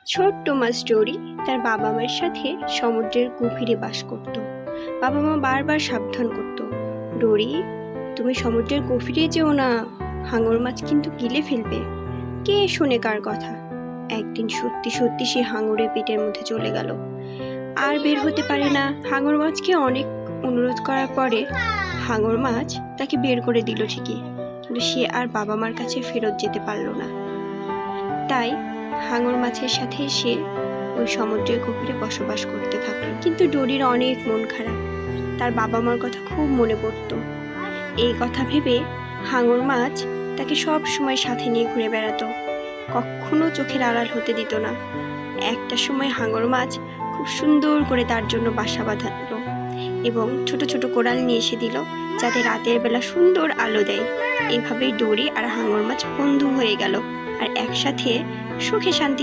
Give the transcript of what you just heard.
ছোট্ট মাছ ডোরি তার বাবা মায়ের সাথে সমুদ্রের গভীরে বাস করত। বাবা মা বারবার সাবধান করত, ডোরি তুমি সমুদ্রের গভীরে যেও না, হাঙর মাছ কিন্তু গিলে ফেলবে। কে শোনে কার কথা? একদিন সত্যি সত্যি সে হাঙরের পেটের মধ্যে চলে গেল, আর বের হতে পারে না। হাঙর মাছকে অনেক অনুরোধ করার পরে হাঙর মাছ তাকে বের করে দিল ঠিকই, কিন্তু সে আর বাবা মার কাছে ফেরত যেতে পারল না। তাই হাঙর মাছের সাথে সে ওই সমুদ্রের গভীরে বসবাস করতে থাকলো। কিন্তু ডোরির অনেক মন খারাপ, তার বাবা মার কথা খুব মনে পড়ত। এই কথা ভেবে হাঙর মাছ তাকে সব সময় সাথে নিয়ে ঘুরে বেড়াতো, কখনো চোখের আড়াল হতে দিত না। একটা সময় হাঙর মাছ খুব সুন্দর করে তার জন্য বাসা বাঁধালো এবং ছোট ছোট কোড়াল নিয়ে এসে দিল, যাতে রাতের বেলা সুন্দর আলো দেয়। এভাবেই ডোরি আর হাঙর মাছ বন্ধু হয়ে গেল আর একসাথে সুখে শান্তি